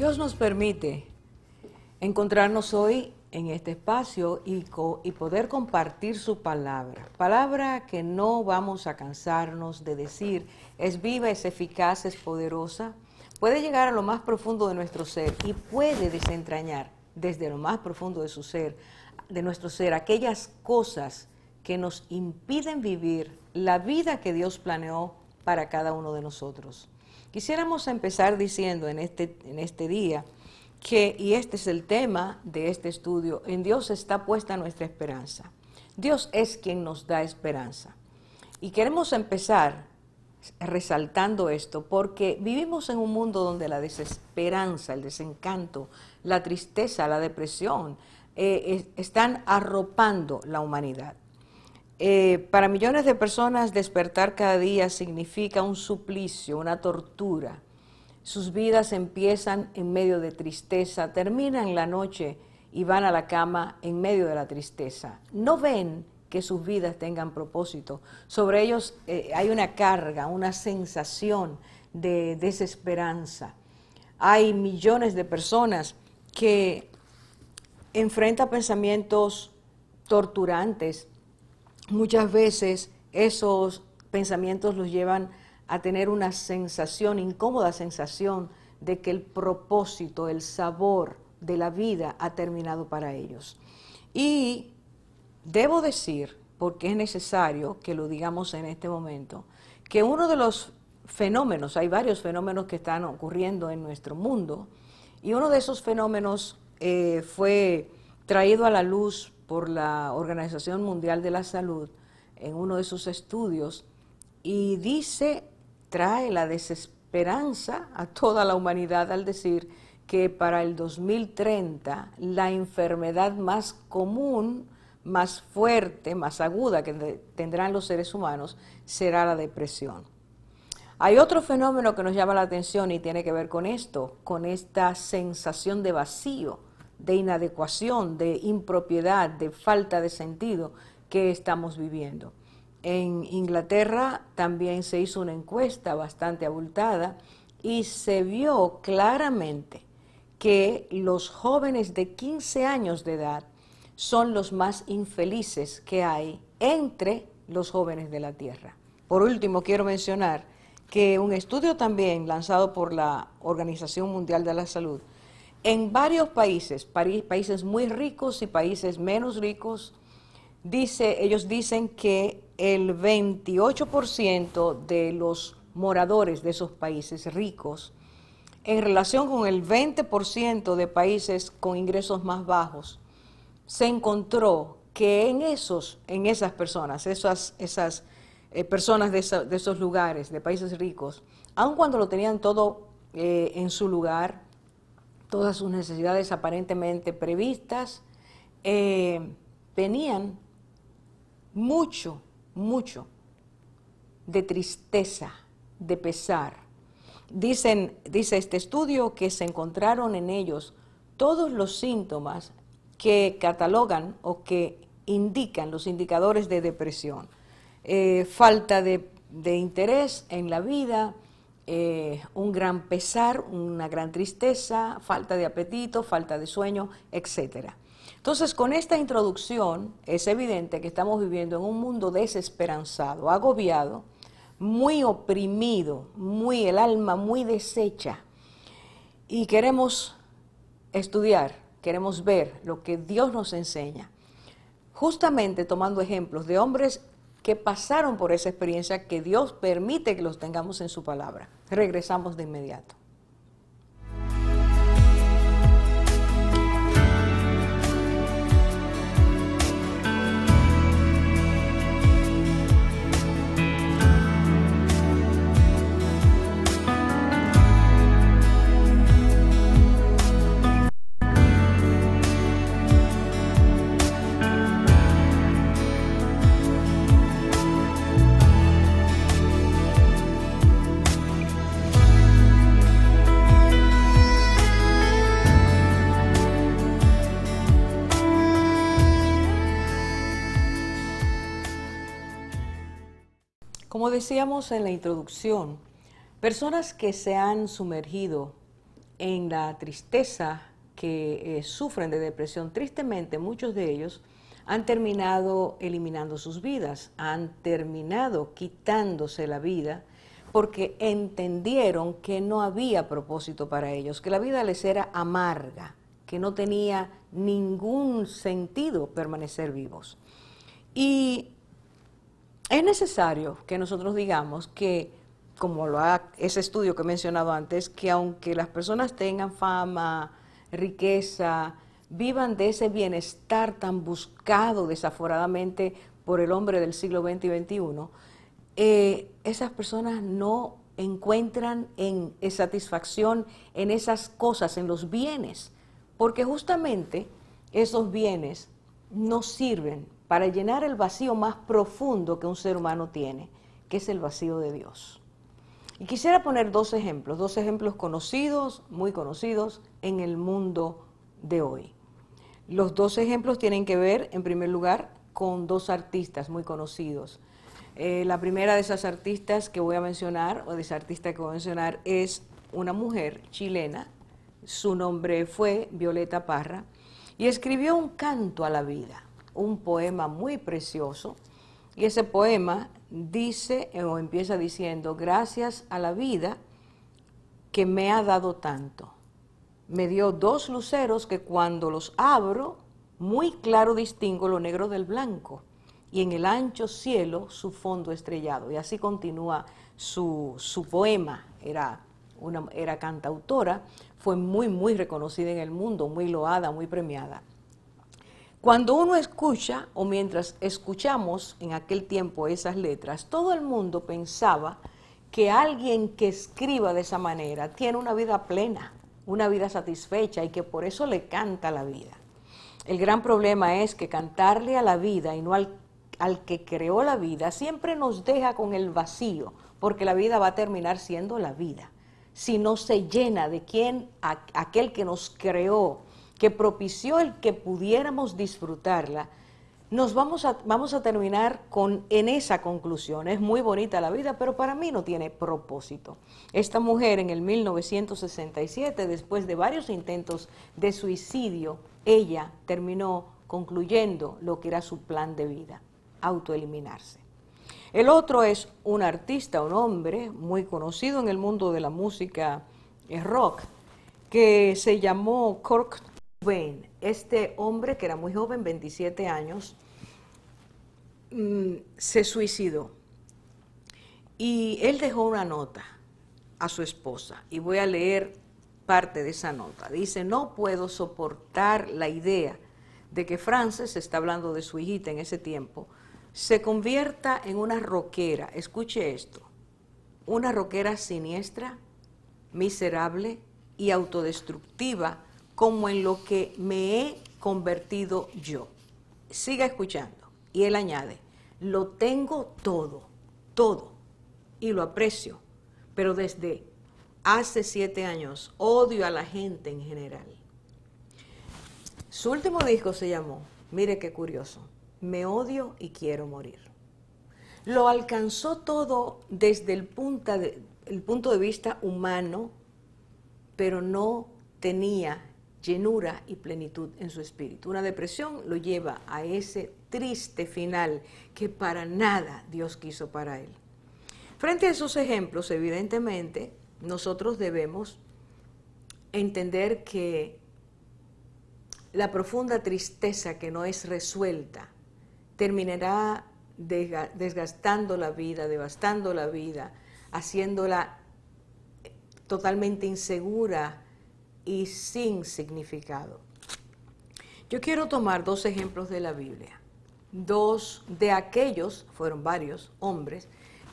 Dios nos permite encontrarnos hoy en este espacio y poder compartir su palabra. Palabra que no vamos a cansarnos de decir, es viva, es eficaz, es poderosa, puede llegar a lo más profundo de nuestro ser y puede desentrañar desde lo más profundo de su ser, de nuestro ser, aquellas cosas que nos impiden vivir la vida que Dios planeó para cada uno de nosotros. Quisiéramos empezar diciendo en este día que, y este es el tema de este estudio, en Dios está puesta nuestra esperanza. Dios es quien nos da esperanza. Y queremos empezar resaltando esto porque vivimos en un mundo donde la desesperanza, el desencanto, la tristeza, la depresión están arropando la humanidad. Para millones de personas despertar cada día significa un suplicio, una tortura. Sus vidas empiezan en medio de tristeza, terminan la noche y van a la cama en medio de la tristeza. No ven que sus vidas tengan propósito. Sobre ellos hay una carga, una sensación de desesperanza. Hay millones de personas que enfrentan pensamientos torturantes. Muchas veces esos pensamientos los llevan a tener una sensación, incómoda sensación, de que el propósito, el sabor de la vida ha terminado para ellos. Y debo decir, porque es necesario que lo digamos en este momento, que uno de los fenómenos, hay varios fenómenos que están ocurriendo en nuestro mundo, y uno de esos fenómenos fue traído a la luz por la Organización Mundial de la Salud en uno de sus estudios, y trae la desesperanza a toda la humanidad al decir que para el 2030 la enfermedad más común, más fuerte, más aguda que tendrán los seres humanos será la depresión. Hay otro fenómeno que nos llama la atención y tiene que ver con esto, con esta sensación de vacío, de inadecuación, de impropiedad, de falta de sentido que estamos viviendo. En Inglaterra también se hizo una encuesta bastante abultada y se vio claramente que los jóvenes de 15 años de edad son los más infelices que hay entre los jóvenes de la Tierra. Por último, quiero mencionar que un estudio también lanzado por la Organización Mundial de la Salud, en varios países, países muy ricos y países menos ricos, ellos dicen que el 28% de los moradores de esos países ricos, en relación con el 20% de países con ingresos más bajos, se encontró que en esas personas, esas personas de esos lugares, de países ricos, aun cuando lo tenían todo en su lugar, todas sus necesidades aparentemente previstas, tenían mucho de tristeza, de pesar. Dice este estudio que se encontraron en ellos todos los síntomas que catalogan o que indican los indicadores de depresión. Falta de interés en la vida, un gran pesar, una gran tristeza, falta de apetito, falta de sueño, etc. Entonces, con esta introducción, es evidente que estamos viviendo en un mundo desesperanzado, agobiado, muy oprimido, el alma muy deshecha. Y queremos estudiar, queremos ver lo que Dios nos enseña, justamente tomando ejemplos de hombres que pasaron por esa experiencia que Dios permite que los tengamos en su palabra. Regresamos de inmediato. Como decíamos en la introducción, personas que se han sumergido en la tristeza que sufren de depresión, tristemente muchos de ellos han terminado eliminando sus vidas, han terminado quitándose la vida porque entendieron que no había propósito para ellos, que la vida les era amarga, que no tenía ningún sentido permanecer vivos. Y es necesario que nosotros digamos que, como ese estudio que he mencionado antes, que aunque las personas tengan fama, riqueza, vivan de ese bienestar tan buscado desaforadamente por el hombre del siglo XX y XXI, esas personas no encuentran satisfacción en esas cosas, en los bienes, porque justamente esos bienes no sirven para llenar el vacío más profundo que un ser humano tiene, que es el vacío de Dios. Y quisiera poner dos ejemplos conocidos, muy conocidos en el mundo de hoy. Los dos ejemplos tienen que ver, en primer lugar, con dos artistas muy conocidos. La primera de esas artistas que voy a mencionar, o de esa artista que voy a mencionar, es una mujer chilena. Su nombre fue Violeta Parra, y escribió un canto a la vida, un poema muy precioso, y ese poema dice, o empieza diciendo: gracias a la vida que me ha dado tanto. Me dio dos luceros que cuando los abro, muy claro distingo lo negro del blanco, y en el ancho cielo su fondo estrellado. Y así continúa su poema. Era cantautora, fue muy reconocida en el mundo, muy loada, muy premiada. Cuando uno escucha, o mientras escuchamos en aquel tiempo esas letras, todo el mundo pensaba que alguien que escriba de esa manera tiene una vida plena, una vida satisfecha, y que por eso le canta la vida. El gran problema es que cantarle a la vida y no al que creó la vida siempre nos deja con el vacío, porque la vida va a terminar siendo la vida. Si no se llena de aquel que nos creó, que propició el que pudiéramos disfrutarla, vamos a terminar en esa conclusión. Es muy bonita la vida, pero para mí no tiene propósito. Esta mujer en el 1967, después de varios intentos de suicidio, ella terminó concluyendo lo que era su plan de vida: autoeliminarse. El otro es un artista, un hombre muy conocido en el mundo de la música rock, que se llamó Kurt Cobain. Este hombre, que era muy joven, 27 años, se suicidó. Y él dejó una nota a su esposa, y voy a leer parte de esa nota. Dice: no puedo soportar la idea de que Frances, está hablando de su hijita en ese tiempo, se convierta en una rockera. Escuche esto: una rockera siniestra, miserable y autodestructiva, como en lo que me he convertido yo. Siga escuchando. Y él añade: lo tengo todo, y lo aprecio, pero desde hace 7 años odio a la gente en general. Su último disco se llamó, mire qué curioso, Me odio y quiero morir. Lo alcanzó todo desde el punto de vista humano, pero no tenía llenura y plenitud en su espíritu. Una depresión lo lleva a ese triste final que para nada Dios quiso para él. Frente a esos ejemplos, evidentemente, nosotros debemos entender que la profunda tristeza que no es resuelta terminará desgastando la vida, devastando la vida, haciéndola totalmente insegura y sin significado. Yo quiero tomar dos ejemplos de la Biblia, dos de aquellos, fueron varios hombres,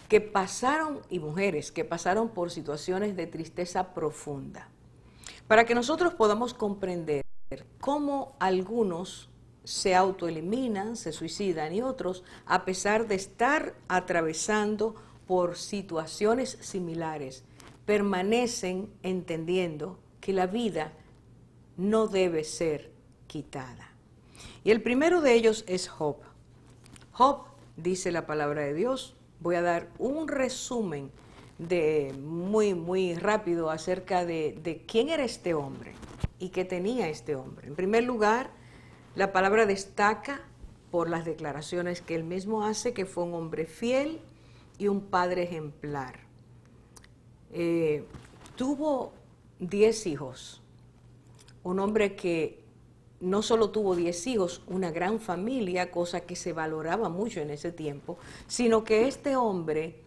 que pasaron, y mujeres, que pasaron por situaciones de tristeza profunda, para que nosotros podamos comprender cómo algunos se autoeliminan, se suicidan, y otros, a pesar de estar atravesando por situaciones similares, permanecen entendiendo que la vida no debe ser quitada. Y el primero de ellos es Job. Job, dice la palabra de Dios, voy a dar un resumen muy rápido acerca de quién era este hombre y qué tenía este hombre. En primer lugar, la palabra destaca por las declaraciones que él mismo hace, que fue un hombre fiel y un padre ejemplar. Tuvo 10 hijos, un hombre que no solo tuvo 10 hijos, una gran familia, cosa que se valoraba mucho en ese tiempo, sino que este hombre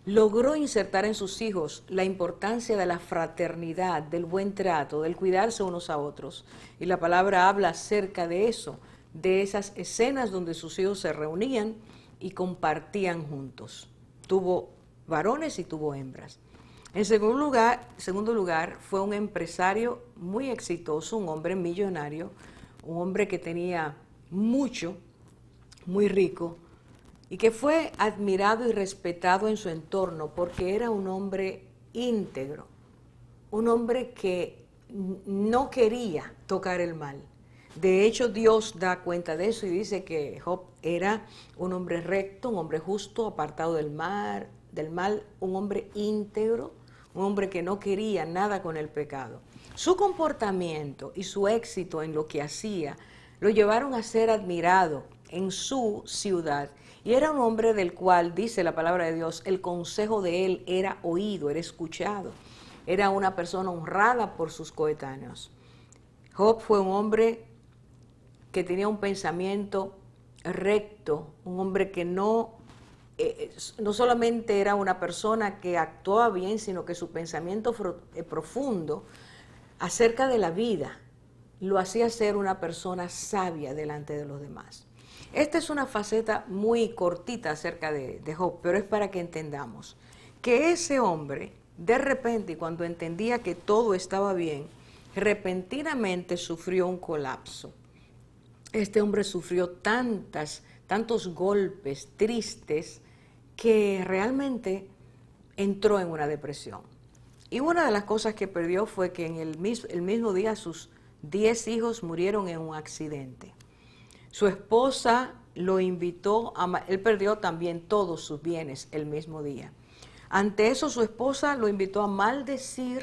logró insertar en sus hijos la importancia de la fraternidad, del buen trato, del cuidarse unos a otros. Y la palabra habla acerca de eso, de esas escenas donde sus hijos se reunían y compartían juntos. Tuvo varones y tuvo hembras. En segundo lugar, fue un empresario muy exitoso, un hombre millonario, un hombre que tenía mucho, muy rico, y que fue admirado y respetado en su entorno porque era un hombre íntegro, un hombre que no quería tocar el mal. De hecho, Dios da cuenta de eso y dice que Job era un hombre recto, un hombre justo, apartado del mal, un hombre íntegro, un hombre que no quería nada con el pecado. Su comportamiento y su éxito en lo que hacía lo llevaron a ser admirado en su ciudad. Y era un hombre del cual, dice la palabra de Dios, el consejo de él era oído, era escuchado. Era una persona honrada por sus coetáneos. Job fue un hombre que tenía un pensamiento recto, un hombre que no solamente era una persona que actuaba bien, sino que su pensamiento profundo acerca de la vida lo hacía ser una persona sabia delante de los demás. Esta es una faceta muy cortita acerca de Job, pero es para que entendamos que ese hombre, de repente, cuando entendía que todo estaba bien, repentinamente sufrió un colapso. Este hombre sufrió tantos golpes tristes que realmente entró en una depresión. Y una de las cosas que perdió fue que en el mismo día sus 10 hijos murieron en un accidente. Su esposa lo invitó, él perdió también todos sus bienes el mismo día. Ante eso su esposa lo invitó a maldecir,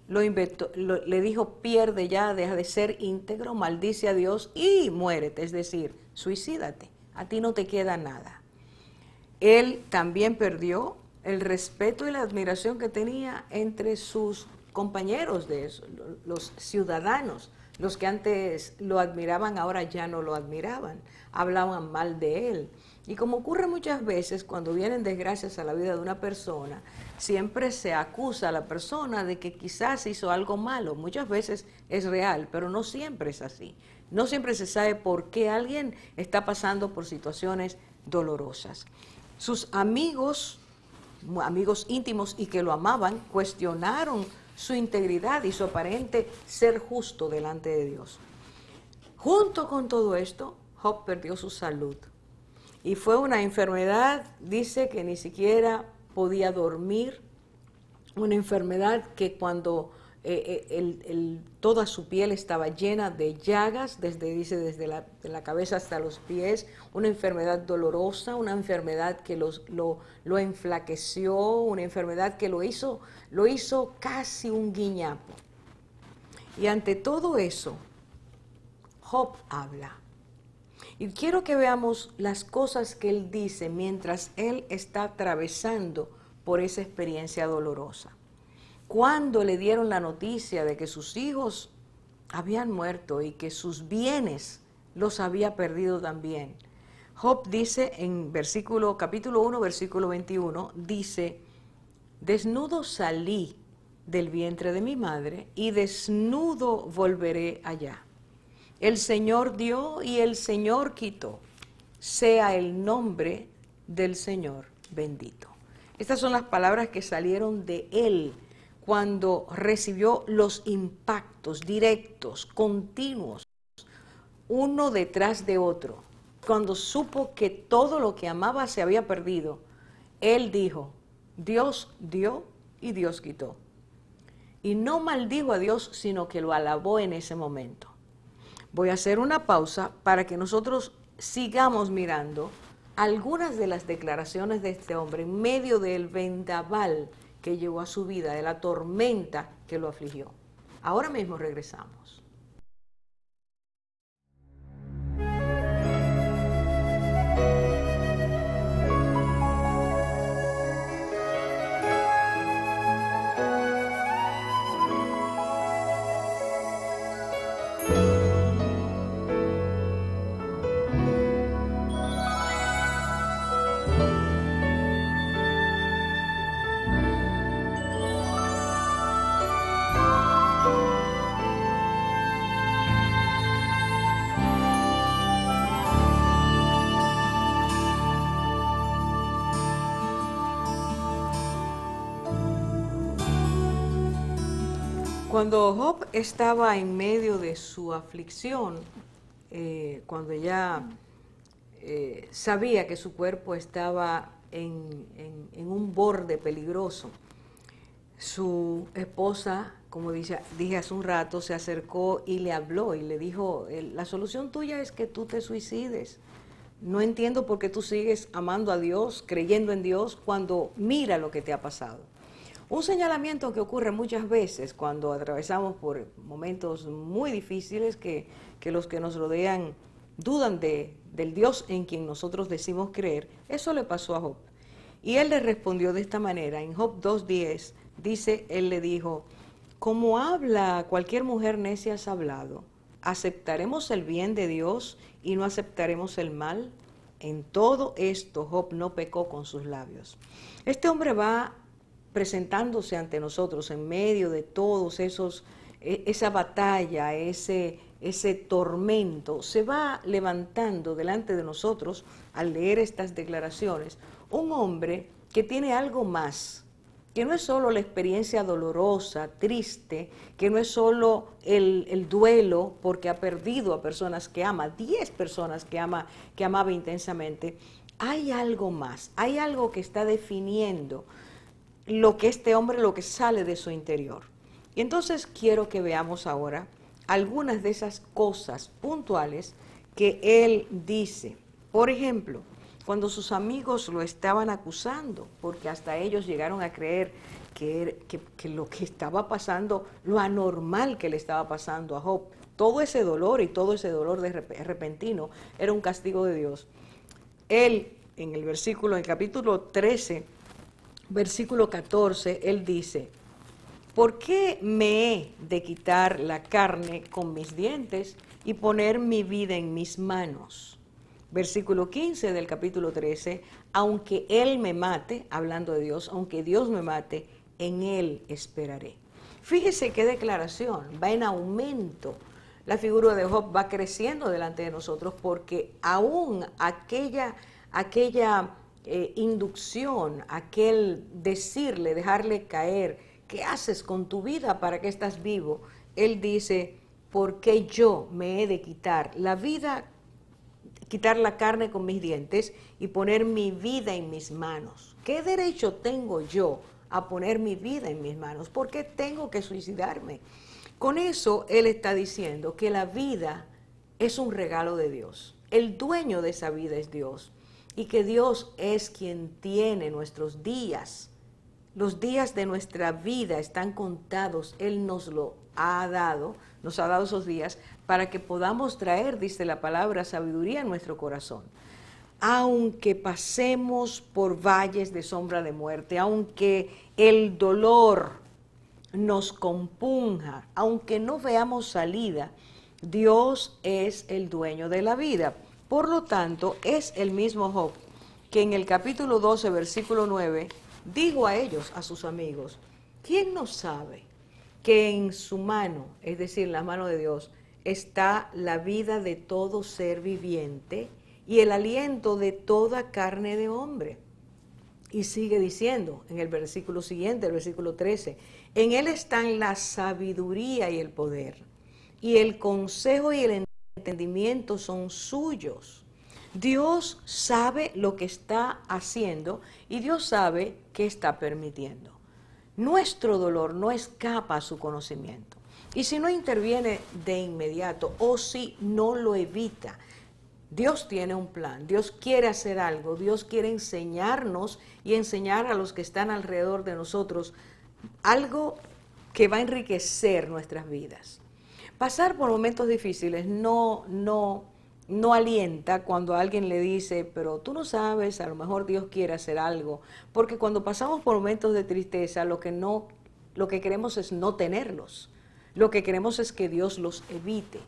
le dijo: pierde ya, deja de ser íntegro, maldice a Dios y muérete, es decir, suicídate, a ti no te queda nada. Él también perdió el respeto y la admiración que tenía entre sus compañeros de eso, los ciudadanos. Los que antes lo admiraban ahora ya no lo admiraban, hablaban mal de él. Y como ocurre muchas veces cuando vienen desgracias a la vida de una persona, siempre se acusa a la persona de que quizás hizo algo malo. Muchas veces es real, pero no siempre es así. No siempre se sabe por qué alguien está pasando por situaciones dolorosas. Sus amigos íntimos y que lo amaban, cuestionaron su integridad y su aparente ser justo delante de Dios. Junto con todo esto, Job perdió su salud. Y fue una enfermedad, dice que ni siquiera podía dormir, una enfermedad que cuando toda su piel estaba llena de llagas, desde la cabeza hasta los pies, una enfermedad dolorosa, una enfermedad que lo enflaqueció, una enfermedad que lo hizo casi un guiñapo. Y ante todo eso, Job habla. Y quiero que veamos las cosas que él dice mientras él está atravesando por esa experiencia dolorosa. Cuando le dieron la noticia de que sus hijos habían muerto y que sus bienes los había perdido también, Job dice en capítulo 1, versículo 21, dice: desnudo salí del vientre de mi madre y desnudo volveré allá. El Señor dio y el Señor quitó. Sea el nombre del Señor bendito. Estas son las palabras que salieron de él cuando recibió los impactos directos, continuos, uno detrás de otro. Cuando supo que todo lo que amaba se había perdido, él dijo: Dios dio y Dios quitó. Y no maldijo a Dios, sino que lo alabó en ese momento. Voy a hacer una pausa para que nosotros sigamos mirando algunas de las declaraciones de este hombre en medio del vendaval que llegó a su vida, de la tormenta que lo afligió. Ahora mismo regresamos. Cuando Job estaba en medio de su aflicción, cuando ya sabía que su cuerpo estaba en un borde peligroso, su esposa, como dije hace un rato, se acercó y le habló y le dijo, la solución tuya es que tú te suicides. No entiendo por qué tú sigues amando a Dios, creyendo en Dios, cuando mira lo que te ha pasado. Un señalamiento que ocurre muchas veces cuando atravesamos por momentos muy difíciles que los que nos rodean dudan del Dios en quien nosotros decimos creer. Eso le pasó a Job. Y él le respondió de esta manera. En Job 2:10 dice, él le dijo, como habla cualquier mujer necia has hablado, ¿aceptaremos el bien de Dios y no aceptaremos el mal? En todo esto Job no pecó con sus labios. Este hombre va presentándose ante nosotros en medio de todos esa batalla, ese tormento, se va levantando delante de nosotros al leer estas declaraciones, un hombre que tiene algo más, que no es solo la experiencia dolorosa, triste, que no es solo el duelo porque ha perdido a personas que ama, 10 personas que amaba intensamente. Hay algo más, hay algo que está definiendo lo que este hombre, lo que sale de su interior. Y entonces quiero que veamos ahora algunas de esas cosas puntuales que él dice. Por ejemplo, cuando sus amigos lo estaban acusando, porque hasta ellos llegaron a creer que lo que estaba pasando, lo anormal que le estaba pasando a Job, todo ese dolor y todo ese dolor repentino era un castigo de Dios. Él, en el capítulo 13, versículo 14, él dice, ¿por qué me he de quitar la carne con mis dientes y poner mi vida en mis manos? Versículo 15 del capítulo 13, aunque Él me mate, hablando de Dios, aunque Dios me mate, en Él esperaré. Fíjese qué declaración, va en aumento. La figura de Job va creciendo delante de nosotros porque aún aquella inducción, aquel decirle, dejarle caer, ¿qué haces con tu vida? ¿Para qué estás vivo? Él dice, ¿por qué yo me he de quitar la vida, quitar la carne con mis dientes y poner mi vida en mis manos? ¿Qué derecho tengo yo a poner mi vida en mis manos? ¿Por qué tengo que suicidarme? Con eso él está diciendo que la vida es un regalo de Dios. El dueño de esa vida es Dios. Y que Dios es quien tiene nuestros días. Los días de nuestra vida están contados. Él nos lo ha dado, nos ha dado esos días para que podamos traer, dice la palabra, sabiduría en nuestro corazón. Aunque pasemos por valles de sombra de muerte, aunque el dolor nos compunja, aunque no veamos salida, Dios es el dueño de la vida. Por lo tanto, es el mismo Job que en el capítulo 12, versículo 9, dijo a ellos, a sus amigos, ¿quién no sabe que en su mano, es decir, en la mano de Dios, está la vida de todo ser viviente y el aliento de toda carne de hombre? Y sigue diciendo en el versículo siguiente, el versículo 13, en Él están la sabiduría y el poder, y el consejo y el entendimiento son suyos. Dios sabe lo que está haciendo y Dios sabe qué está permitiendo. Nuestro dolor no escapa a su conocimiento. Y si no interviene de inmediato o si no lo evita, Dios tiene un plan, Dios quiere hacer algo, Dios quiere enseñarnos y enseñar a los que están alrededor de nosotros algo que va a enriquecer nuestras vidas. Pasar por momentos difíciles no alienta cuando alguien le dice, pero tú no sabes, a lo mejor Dios quiere hacer algo, porque cuando pasamos por momentos de tristeza, lo que queremos es no tenerlos, lo que queremos es que Dios los evite.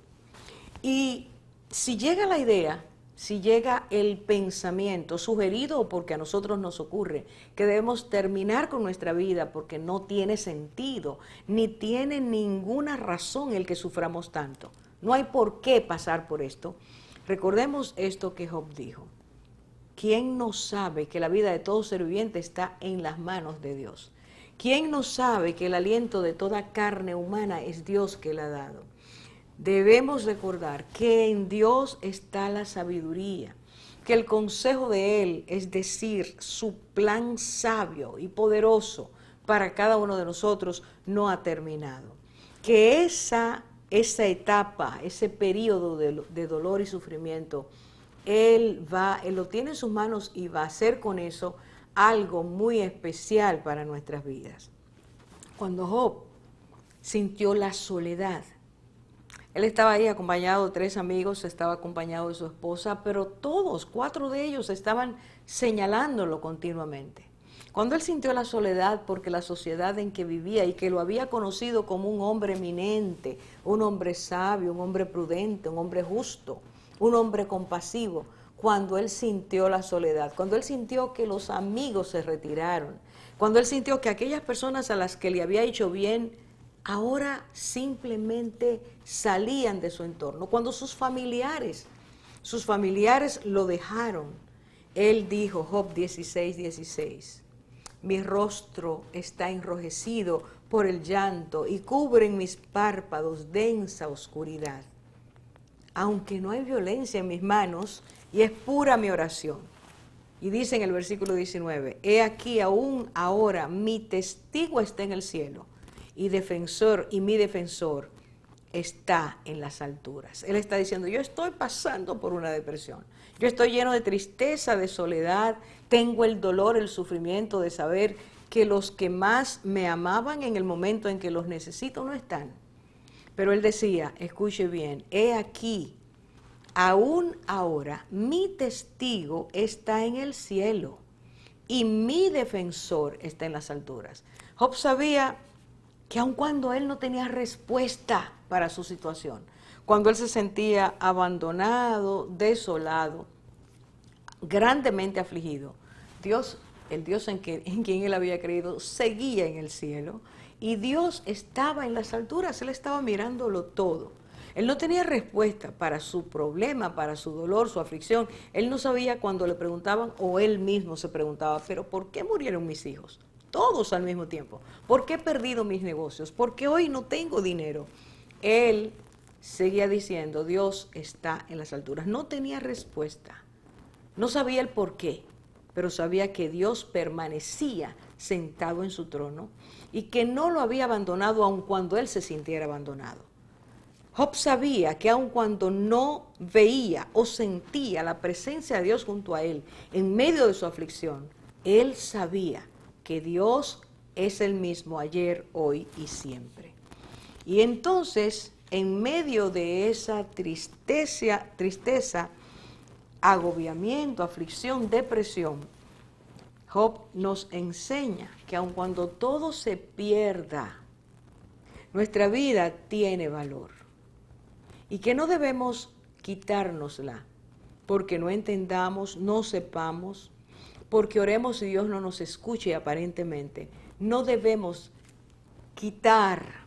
Y si llega la idea, si llega el pensamiento sugerido porque a nosotros nos ocurre que debemos terminar con nuestra vida porque no tiene sentido, ni tiene ninguna razón el que suframos tanto, no hay por qué pasar por esto, recordemos esto que Job dijo: ¿quién no sabe que la vida de todo ser viviente está en las manos de Dios? ¿Quién no sabe que el aliento de toda carne humana es Dios que la ha dado? Debemos recordar que en Dios está la sabiduría, que el consejo de Él, es decir, su plan sabio y poderoso para cada uno de nosotros, no ha terminado. Que esa etapa, ese periodo de dolor y sufrimiento, Él lo tiene en sus manos y va a hacer con eso algo muy especial para nuestras vidas. Cuando Job sintió la soledad, él estaba ahí acompañado de 3 amigos, estaba acompañado de su esposa, pero todos, 4 de ellos estaban señalándolo continuamente. Cuando él sintió la soledad porque la sociedad en que vivía y que lo había conocido como un hombre eminente, un hombre sabio, un hombre prudente, un hombre justo, un hombre compasivo, cuando él sintió la soledad, cuando él sintió que los amigos se retiraron, cuando él sintió que aquellas personas a las que le había hecho bien, ahora simplemente salían de su entorno. Cuando sus familiares lo dejaron, él dijo, Job 16:16, mi rostro está enrojecido por el llanto y cubren mis párpados densa oscuridad. Aunque no hay violencia en mis manos y es pura mi oración. Y dice en el versículo 19, he aquí aún ahora mi testigo está en el cielo y mi defensor está en las alturas. Él está diciendo, yo estoy pasando por una depresión, yo estoy lleno de tristeza, de soledad, tengo el dolor, el sufrimiento de saber que los que más me amaban en el momento en que los necesito no están. Pero él decía, escuche bien, he aquí, aún ahora mi testigo está en el cielo y mi defensor está en las alturas. Job sabía que aun cuando él no tenía respuesta para su situación, cuando él se sentía abandonado, desolado, grandemente afligido, Dios, el Dios en quien él había creído, seguía en el cielo y Dios estaba en las alturas, él estaba mirándolo todo. Él no tenía respuesta para su problema, para su dolor, su aflicción. Él no sabía cuando le preguntaban, o él mismo se preguntaba, pero ¿por qué murieron mis hijos? Todos al mismo tiempo. ¿Por qué he perdido mis negocios? ¿Por qué hoy no tengo dinero? Él seguía diciendo, Dios está en las alturas. No tenía respuesta. No sabía el por qué, pero sabía que Dios permanecía sentado en su trono y que no lo había abandonado aun cuando él se sintiera abandonado. Job sabía que aun cuando no veía o sentía la presencia de Dios junto a él en medio de su aflicción, él sabía que Dios es el mismo ayer, hoy y siempre. Y entonces, en medio de esa tristeza, agobiamiento, aflicción, depresión, Job nos enseña que aun cuando todo se pierda, nuestra vida tiene valor. Y que no debemos quitárnosla porque no entendamos, no sepamos, porque oremos y Dios no nos escuche aparentemente. No debemos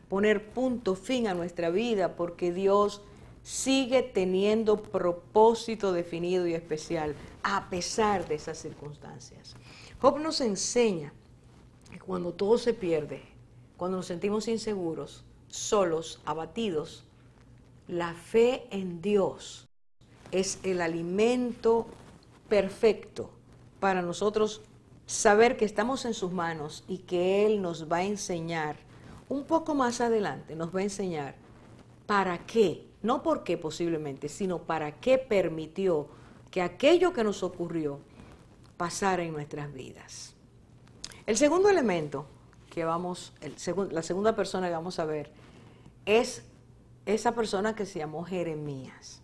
poner punto fin a nuestra vida porque Dios sigue teniendo propósito definido y especial a pesar de esas circunstancias. Job nos enseña que cuando todo se pierde, cuando nos sentimos inseguros, solos, abatidos, la fe en Dios es el alimento perfecto para nosotros saber que estamos en sus manos y que Él nos va a enseñar, un poco más adelante nos va a enseñar para qué No porque posiblemente, sino para qué permitió que aquello que nos ocurrió pasara en nuestras vidas. El segundo elemento que la segunda persona que vamos a ver es esa persona que se llamó Jeremías.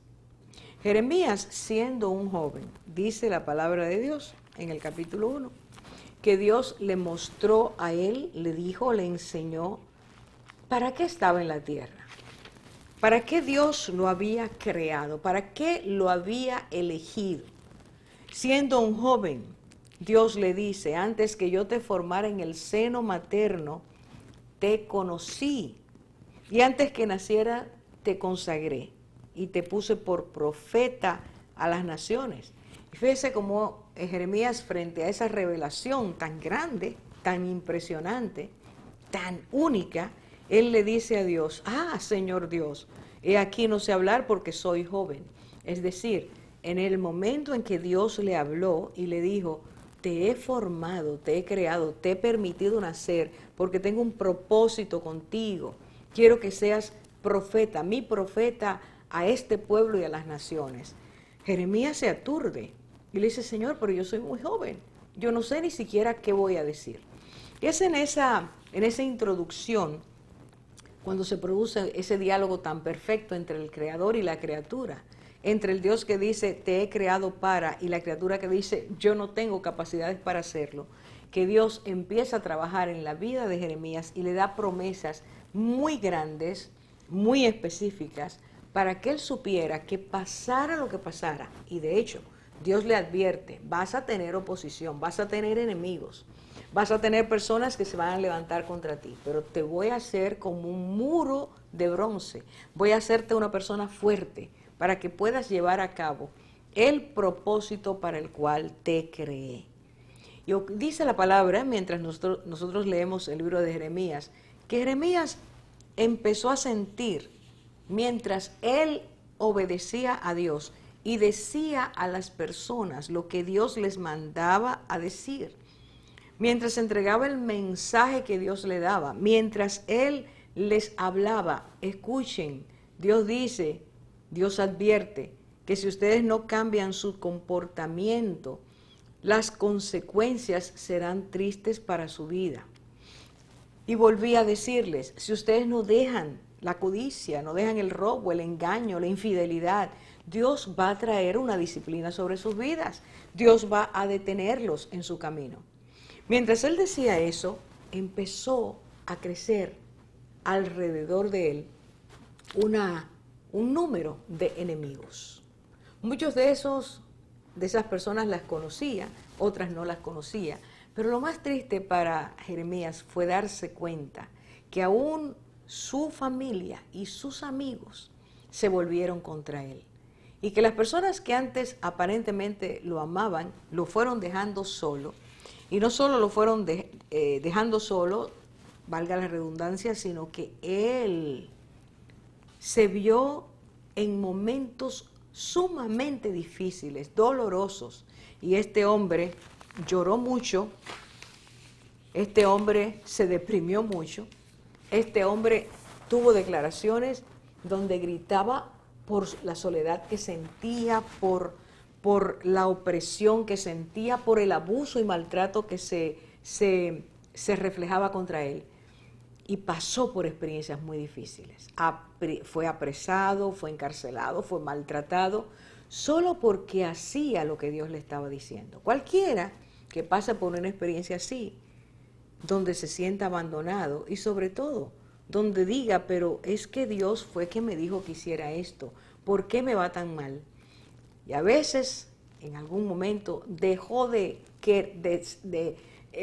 Jeremías, siendo un joven, dice la palabra de Dios en el capítulo 1, que Dios le mostró a él, le dijo, le enseñó para qué estaba en la tierra, para qué Dios lo había creado, para qué lo había elegido. Siendo un joven, Dios le dice, antes que yo te formara en el seno materno, te conocí, y antes que naciera, te consagré, y te puse por profeta a las naciones. Y fíjese cómo Jeremías, frente a esa revelación tan grande, tan impresionante, tan única, él le dice a Dios, Señor Dios, he aquí no sé hablar porque soy joven. Es decir, en el momento en que Dios le habló y le dijo, te he formado, te he creado, te he permitido nacer porque tengo un propósito contigo. Quiero que seas profeta, mi profeta a este pueblo y a las naciones. Jeremías se aturde y le dice, Señor, pero yo soy muy joven, yo no sé ni siquiera qué voy a decir. Y es en esa introducción cuando se produce ese diálogo tan perfecto entre el creador y la criatura, entre el Dios que dice, te he creado para, y la criatura que dice, yo no tengo capacidades para hacerlo, que Dios empieza a trabajar en la vida de Jeremías y le da promesas muy grandes, muy específicas, para que él supiera que pasara lo que pasara. Y de hecho, Dios le advierte, vas a tener oposición, vas a tener enemigos, vas a tener personas que se van a levantar contra ti, pero te voy a hacer como un muro de bronce, voy a hacerte una persona fuerte para que puedas llevar a cabo el propósito para el cual te creé. Y dice la palabra, mientras nosotros leemos el libro de Jeremías, que Jeremías empezó a sentir, mientras él obedecía a Dios y decía a las personas lo que Dios les mandaba a decir, mientras entregaba el mensaje que Dios le daba, mientras él les hablaba, escuchen, Dios dice, Dios advierte que si ustedes no cambian su comportamiento, las consecuencias serán tristes para su vida. Y volví a decirles, si ustedes no dejan la codicia, no dejan el robo, el engaño, la infidelidad, Dios va a traer una disciplina sobre sus vidas. Dios va a detenerlos en su camino. Mientras él decía eso, empezó a crecer alrededor de él un número de enemigos. Muchos de esas personas las conocía, otras no las conocía. Pero lo más triste para Jeremías fue darse cuenta que aún su familia y sus amigos se volvieron contra él. Y que las personas que antes aparentemente lo amaban, lo fueron dejando solo. Y no solo lo fueron dejando solo, valga la redundancia, sino que él se vio en momentos sumamente difíciles, dolorosos. Y este hombre lloró mucho, este hombre se deprimió mucho, este hombre tuvo declaraciones donde gritaba por la soledad que sentía, por la opresión que sentía, por el abuso y maltrato que se reflejaba contra él. Y pasó por experiencias muy difíciles. Fue apresado, fue encarcelado, fue maltratado, solo porque hacía lo que Dios le estaba diciendo. Cualquiera que pase por una experiencia así, donde se sienta abandonado y sobre todo, donde diga, pero es que Dios fue quien me dijo que hiciera esto, ¿por qué me va tan mal? Y a veces, en algún momento,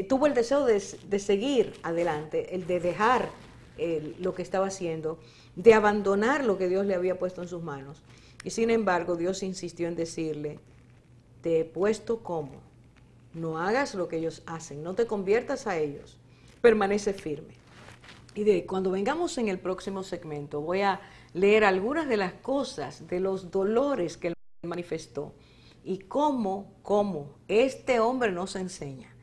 tuvo el deseo de seguir adelante, el de dejar lo que estaba haciendo, de abandonar lo que Dios le había puesto en sus manos. Y sin embargo, Dios insistió en decirle, te he puesto como, no hagas lo que ellos hacen, no te conviertas a ellos, permanece firme. Y cuando vengamos en el próximo segmento, voy a leer algunas de las cosas, de los dolores que él manifestó y cómo este hombre nos enseña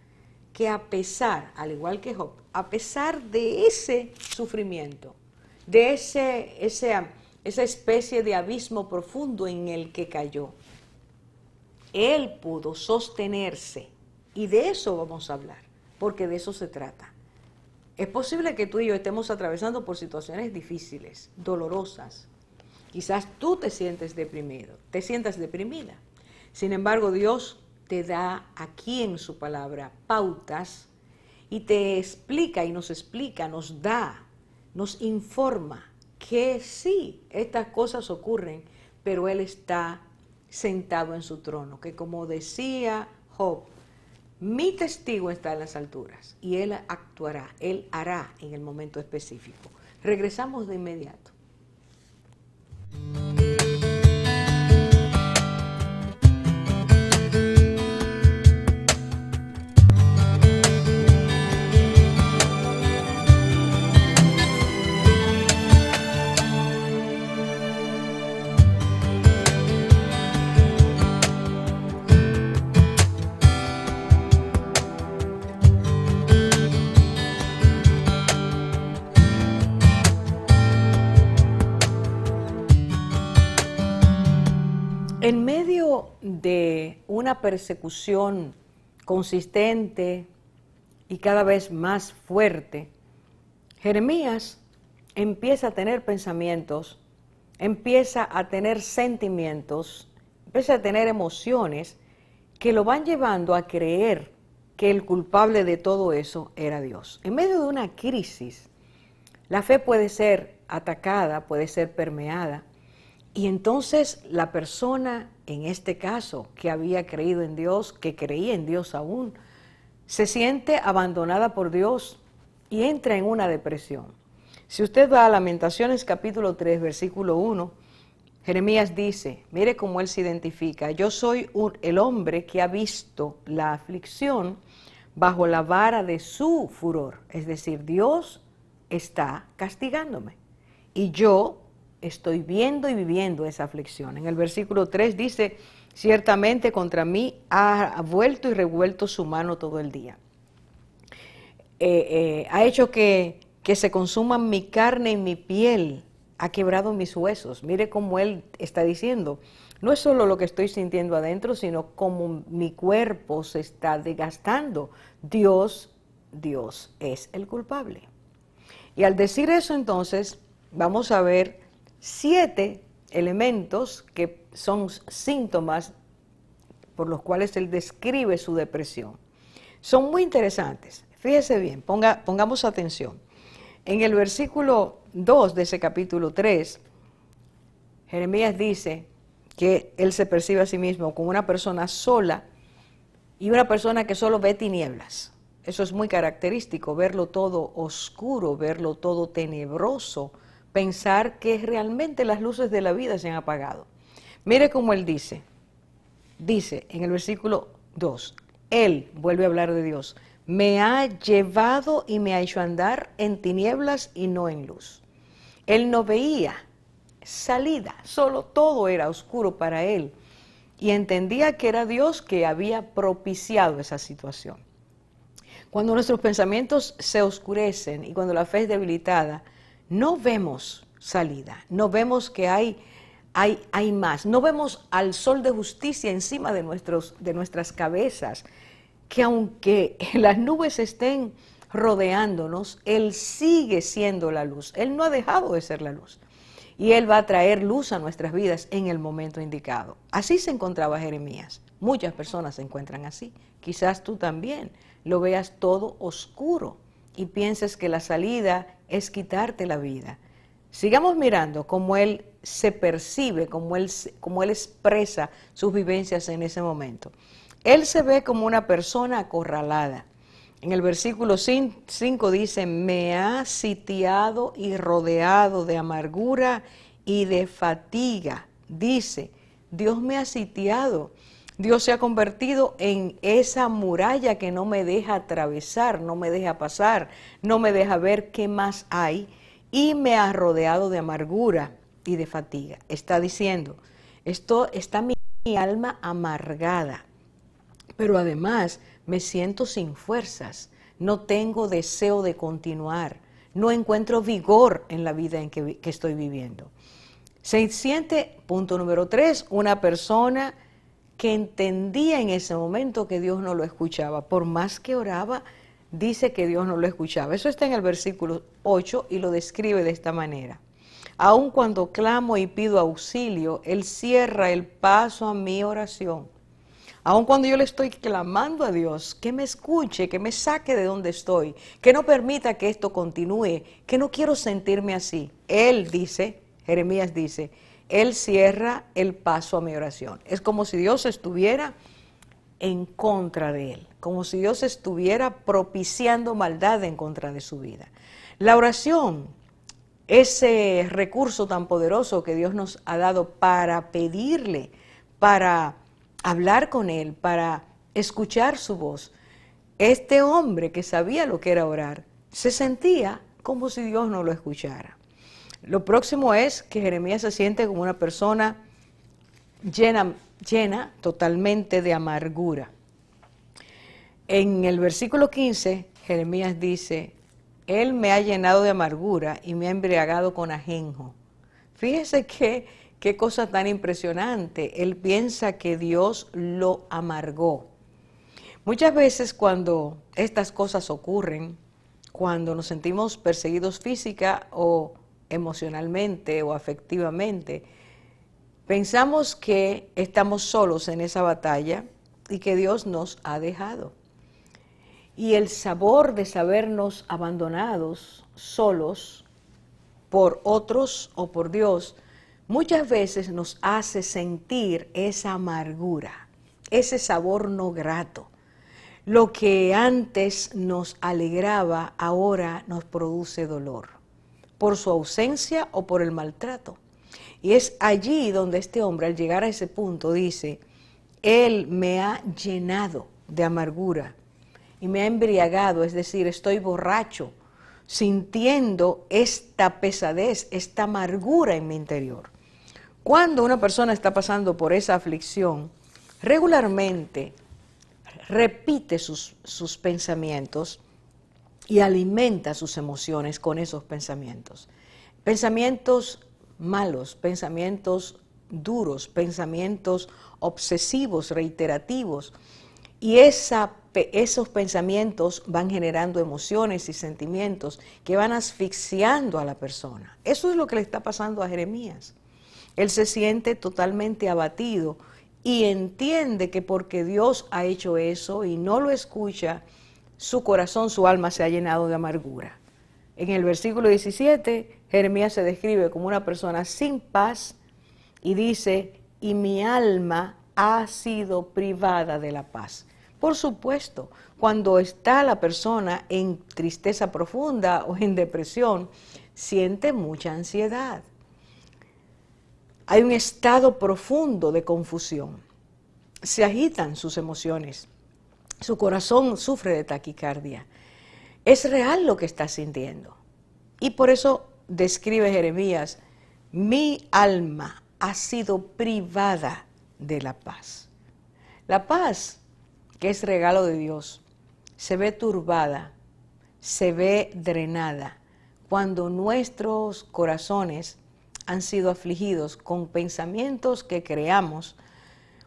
que a pesar, al igual que Job, a pesar de ese sufrimiento, de esa especie de abismo profundo en el que cayó. Él pudo sostenerse, y de eso vamos a hablar, porque de eso se trata. Es posible que tú y yo estemos atravesando por situaciones difíciles, dolorosas. Quizás tú te sientes deprimido, te sientas deprimida. Sin embargo, Dios te da aquí en su palabra pautas y te explica y nos explica, nos da, nos informa que sí, estas cosas ocurren, pero Él está sentado en su trono, que como decía Job, mi testigo está en las alturas y Él actuará, Él hará en el momento específico. Regresamos de inmediato. En medio de una persecución consistente y cada vez más fuerte, Jeremías empieza a tener pensamientos, empieza a tener sentimientos, empieza a tener emociones que lo van llevando a creer que el culpable de todo eso era Dios. En medio de una crisis, la fe puede ser atacada, puede ser permeada. Y entonces la persona, en este caso, que había creído en Dios, que creía en Dios aún, se siente abandonada por Dios y entra en una depresión. Si usted va a Lamentaciones capítulo 3, versículo 1, Jeremías dice, mire cómo él se identifica, yo soy el hombre que ha visto la aflicción bajo la vara de su furor, es decir, Dios está castigándome y yo estoy viendo y viviendo esa aflicción. En el versículo 3 dice, ciertamente contra mí ha vuelto y revuelto su mano todo el día. Ha hecho que se consuman mi carne y mi piel, ha quebrado mis huesos. Mire cómo él está diciendo, no es solo lo que estoy sintiendo adentro, sino cómo mi cuerpo se está desgastando. Dios es el culpable. Y al decir eso entonces, vamos a ver 7 elementos que son síntomas por los cuales él describe su depresión. Son muy interesantes. Fíjese bien, pongamos atención. En el versículo 2 de ese capítulo 3, Jeremías dice que él se percibe a sí mismo como una persona sola y una persona que solo ve tinieblas. Eso es muy característico, verlo todo oscuro, verlo todo tenebroso, pensar que realmente las luces de la vida se han apagado. Mire cómo él dice en el versículo 2, él vuelve a hablar de Dios, me ha llevado y me ha hecho andar en tinieblas y no en luz. Él no veía salida, solo todo era oscuro para él y entendía que era Dios que había propiciado esa situación. Cuando nuestros pensamientos se oscurecen y cuando la fe es debilitada, no vemos salida, no vemos que hay más, no vemos al sol de justicia encima de nuestras cabezas, que aunque las nubes estén rodeándonos, Él sigue siendo la luz, Él no ha dejado de ser la luz y Él va a traer luz a nuestras vidas en el momento indicado. Así se encontraba Jeremías, muchas personas se encuentran así, quizás tú también lo veas todo oscuro y pienses que la salida es quitarte la vida. Sigamos mirando cómo él se percibe, cómo él expresa sus vivencias en ese momento. Él se ve como una persona acorralada. En el versículo 5 dice, me ha sitiado y rodeado de amargura y de fatiga. Dice, Dios me ha sitiado. Dios se ha convertido en esa muralla que no me deja atravesar, no me deja pasar, no me deja ver qué más hay y me ha rodeado de amargura y de fatiga. Está diciendo, está mi alma amargada, pero además me siento sin fuerzas, no tengo deseo de continuar, no encuentro vigor en la vida en que estoy viviendo. Se siente, punto número 3, una persona que entendía en ese momento que Dios no lo escuchaba. Por más que oraba, dice que Dios no lo escuchaba. Eso está en el versículo 8 y lo describe de esta manera. Aun cuando clamo y pido auxilio, Él cierra el paso a mi oración. Aun cuando yo le estoy clamando a Dios, que me escuche, que me saque de donde estoy, que no permita que esto continúe, que no quiero sentirme así. Él dice, Jeremías dice, Él cierra el paso a mi oración. Es como si Dios estuviera en contra de él, como si Dios estuviera propiciando maldad en contra de su vida. La oración, ese recurso tan poderoso que Dios nos ha dado para pedirle, para hablar con Él, para escuchar su voz. Este hombre que sabía lo que era orar, se sentía como si Dios no lo escuchara. Lo próximo es que Jeremías se siente como una persona llena totalmente de amargura. En el versículo 15, Jeremías dice, Él me ha llenado de amargura y me ha embriagado con ajenjo. Fíjese qué cosa tan impresionante. Él piensa que Dios lo amargó. Muchas veces cuando estas cosas ocurren, cuando nos sentimos perseguidos física o emocionalmente o afectivamente, pensamos que estamos solos en esa batalla y que Dios nos ha dejado. Y el sabor de sabernos abandonados, solos, por otros o por Dios, muchas veces nos hace sentir esa amargura, ese sabor no grato. Lo que antes nos alegraba, ahora nos produce dolor, por su ausencia o por el maltrato. Y es allí donde este hombre, al llegar a ese punto, dice, Él me ha llenado de amargura y me ha embriagado, es decir, estoy borracho, sintiendo esta pesadez, esta amargura en mi interior. Cuando una persona está pasando por esa aflicción, regularmente repite sus pensamientos y alimenta sus emociones con esos pensamientos. Pensamientos malos, pensamientos duros, pensamientos obsesivos, reiterativos. Y esos pensamientos van generando emociones y sentimientos que van asfixiando a la persona. Eso es lo que le está pasando a Jeremías. Él se siente totalmente abatido y entiende que porque Dios ha hecho eso y no lo escucha, su corazón, su alma se ha llenado de amargura. En el versículo 17, Jeremías se describe como una persona sin paz y dice, y mi alma ha sido privada de la paz. Por supuesto, cuando está la persona en tristeza profunda o en depresión, siente mucha ansiedad. Hay un estado profundo de confusión. Se agitan sus emociones. Su corazón sufre de taquicardia. Es real lo que está sintiendo. Y por eso describe Jeremías, mi alma ha sido privada de la paz. La paz, que es regalo de Dios, se ve turbada, se ve drenada cuando nuestros corazones han sido afligidos con pensamientos que creamos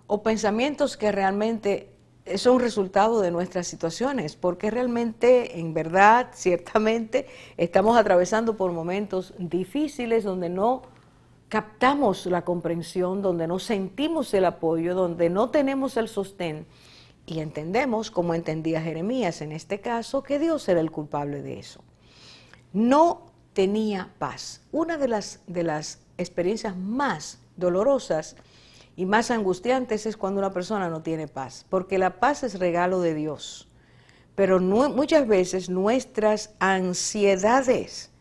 o pensamientos que realmente son resultado de nuestras situaciones, porque realmente, en verdad, ciertamente, estamos atravesando por momentos difíciles donde no captamos la comprensión, donde no sentimos el apoyo, donde no tenemos el sostén y entendemos, como entendía Jeremías en este caso, que Dios era el culpable de eso. No tenía paz. Una de las experiencias más dolorosas y más angustiantes es cuando una persona no tiene paz, porque la paz es regalo de Dios. Pero muchas veces nuestras ansiedades,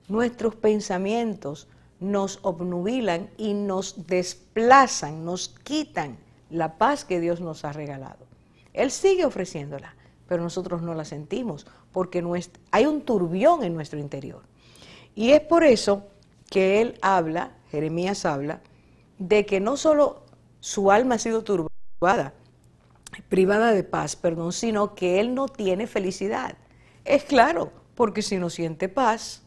nuestros pensamientos nos obnubilan y nos desplazan, nos quitan la paz que Dios nos ha regalado. Él sigue ofreciéndola, pero nosotros no la sentimos, porque hay un turbión en nuestro interior. Y es por eso que él habla, Jeremías habla, de que no solo su alma ha sido turbada, privada de paz, sino que él no tiene felicidad. Es claro, porque si no siente paz,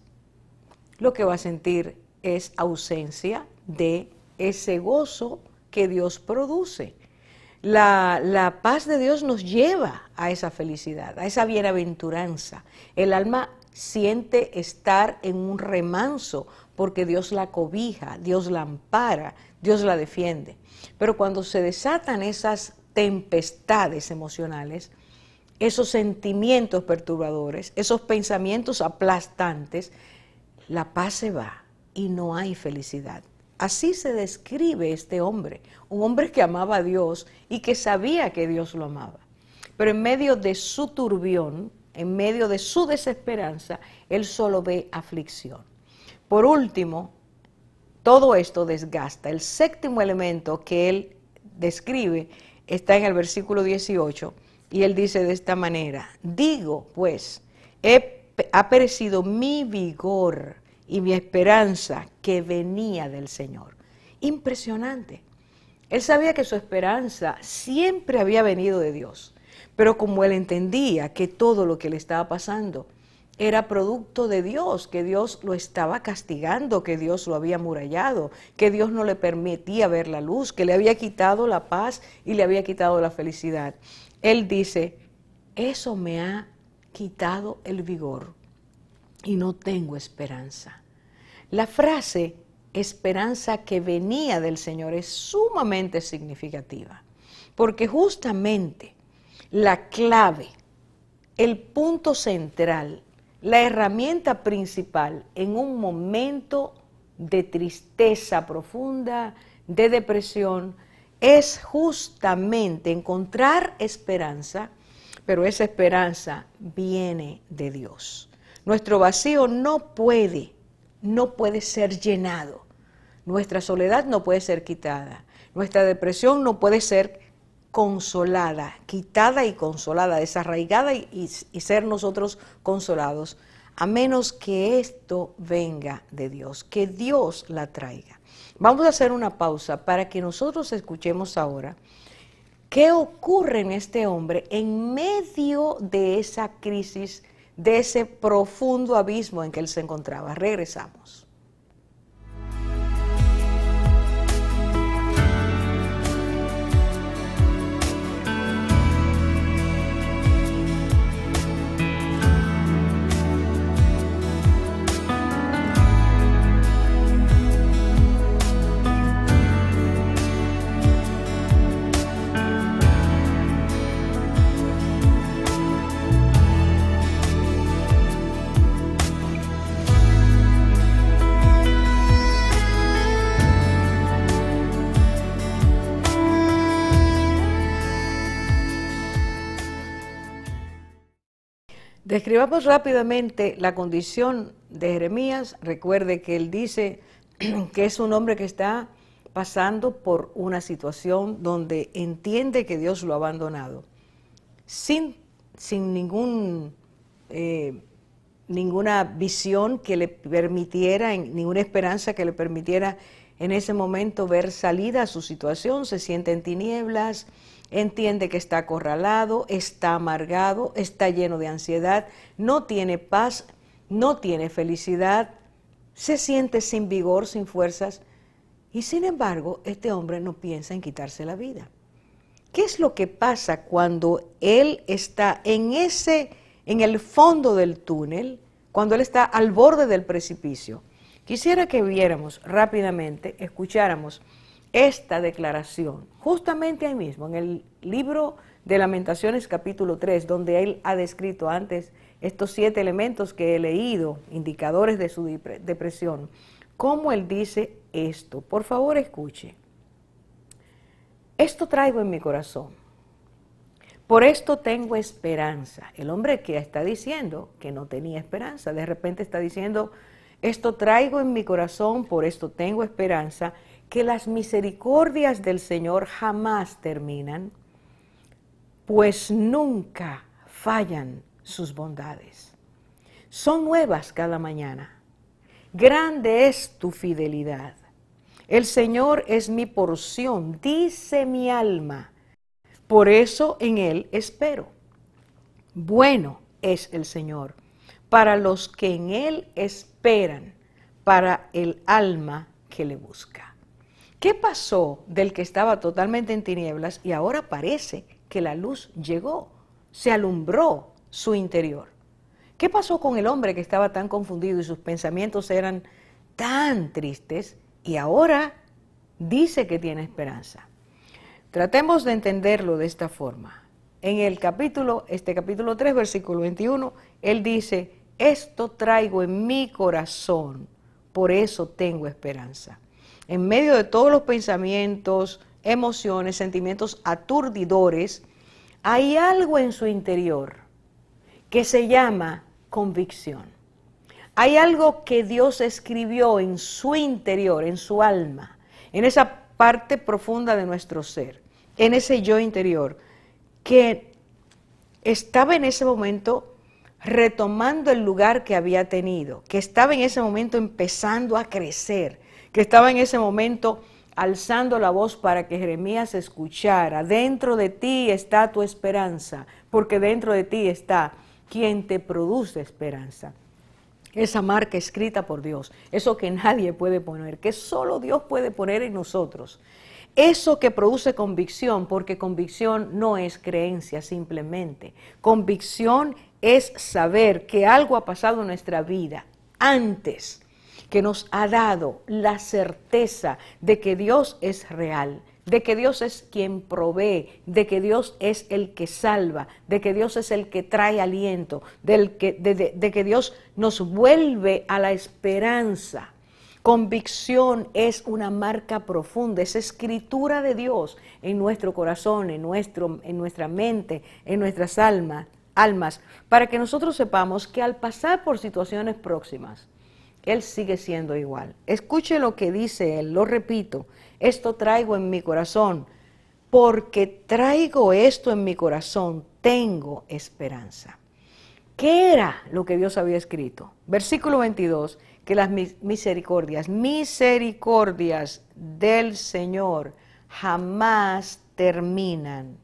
lo que va a sentir es ausencia de ese gozo que Dios produce. La paz de Dios nos lleva a esa felicidad, a esa bienaventuranza. El alma siente estar en un remanso porque Dios la cobija, Dios la ampara, Dios la defiende. Pero cuando se desatan esas tempestades emocionales, esos sentimientos perturbadores, esos pensamientos aplastantes, la paz se va y no hay felicidad. Así se describe este hombre, un hombre que amaba a Dios y que sabía que Dios lo amaba. Pero en medio de su turbión, en medio de su desesperanza, él solo ve aflicción. Por último, todo esto desgasta. El séptimo elemento que él describe está en el versículo 18 y él dice de esta manera: digo pues, ha perecido mi vigor y mi esperanza que venía del Señor. Impresionante. Él sabía que su esperanza siempre había venido de Dios, pero como él entendía que todo lo que le estaba pasando era producto de Dios, que Dios lo estaba castigando, que Dios lo había amurallado, que Dios no le permitía ver la luz, que le había quitado la paz y le había quitado la felicidad. Él dice, eso me ha quitado el vigor y no tengo esperanza. La frase esperanza que venía del Señor es sumamente significativa, porque justamente la clave, el punto central, la herramienta principal en un momento de tristeza profunda, de depresión, es justamente encontrar esperanza, pero esa esperanza viene de Dios. Nuestro vacío no puede ser llenado. Nuestra soledad no puede ser quitada. Nuestra depresión no puede ser consolada, quitada y consolada, desarraigada y ser nosotros consolados, a menos que esto venga de Dios, que Dios la traiga. Vamos a hacer una pausa para que nosotros escuchemos ahora qué ocurre en este hombre en medio de esa crisis, de ese profundo abismo en que él se encontraba. Regresamos. Describamos rápidamente la condición de Jeremías. Recuerde que él dice que es un hombre que está pasando por una situación donde entiende que Dios lo ha abandonado, sin ninguna visión que le permitiera, ninguna esperanza que le permitiera en ese momento ver salida a su situación. Se siente en tinieblas, entiende que está acorralado, está amargado, está lleno de ansiedad, no tiene paz, no tiene felicidad, se siente sin vigor, sin fuerzas, y sin embargo este hombre no piensa en quitarse la vida. ¿Qué es lo que pasa cuando él está en el fondo del túnel, cuando él está al borde del precipicio? Quisiera que viéramos rápidamente, escucháramos esta declaración, justamente ahí mismo, en el libro de Lamentaciones capítulo 3, donde él ha descrito antes estos 7 elementos que he leído, indicadores de su depresión, cómo él dice esto. Por favor, escuche. Esto traigo en mi corazón, por esto tengo esperanza. El hombre que está diciendo que no tenía esperanza, de repente está diciendo, esto traigo en mi corazón, por esto tengo esperanza, que las misericordias del Señor jamás terminan, pues nunca fallan sus bondades. Son nuevas cada mañana. Grande es tu fidelidad. El Señor es mi porción, dice mi alma. Por eso en Él espero. Bueno es el Señor para los que en Él esperan, para el alma que le busca. ¿Qué pasó del que estaba totalmente en tinieblas y ahora parece que la luz llegó, se alumbró su interior? ¿Qué pasó con el hombre que estaba tan confundido y sus pensamientos eran tan tristes y ahora dice que tiene esperanza? Tratemos de entenderlo de esta forma. En el capítulo 3, versículo 21, él dice, esto traigo en mi corazón, por eso tengo esperanza. En medio de todos los pensamientos, emociones, sentimientos aturdidores, hay algo en su interior que se llama convicción. Hay algo que Dios escribió en su interior, en su alma, en esa parte profunda de nuestro ser, en ese yo interior, que estaba en ese momento retomando el lugar que había tenido, que estaba en ese momento empezando a crecer, que estaba en ese momento alzando la voz para que Jeremías escuchara. Dentro de ti está tu esperanza, porque dentro de ti está quien te produce esperanza. Esa marca escrita por Dios, eso que nadie puede poner, que solo Dios puede poner en nosotros. Eso que produce convicción, porque convicción no es creencia simplemente. Convicción es saber que algo ha pasado en nuestra vida antes, que nos ha dado la certeza de que Dios es real, de que Dios es quien provee, de que Dios es el que salva, de que Dios es el que trae aliento, de que Dios nos vuelve a la esperanza. Convicción es una marca profunda, es escritura de Dios en nuestro corazón, en nuestra mente, en nuestras almas, para que nosotros sepamos que al pasar por situaciones próximas, Él sigue siendo igual. Escuche lo que dice Él, lo repito, esto traigo en mi corazón, porque traigo esto en mi corazón, tengo esperanza. ¿Qué era lo que Dios había escrito? Versículo 22, que las misericordias del Señor jamás terminan,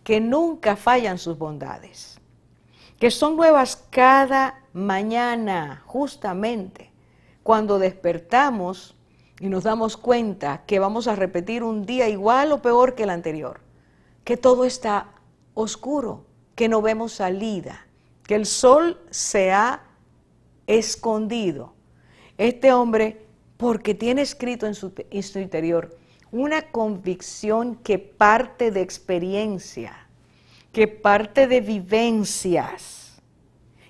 que nunca fallan sus bondades, que son nuevas cada mañana, justamente cuando despertamos y nos damos cuenta que vamos a repetir un día igual o peor que el anterior, que todo está oscuro, que no vemos salida, que el sol se ha escondido. Este hombre, porque tiene escrito en su interior una convicción que parte de experiencia, que parte de vivencias,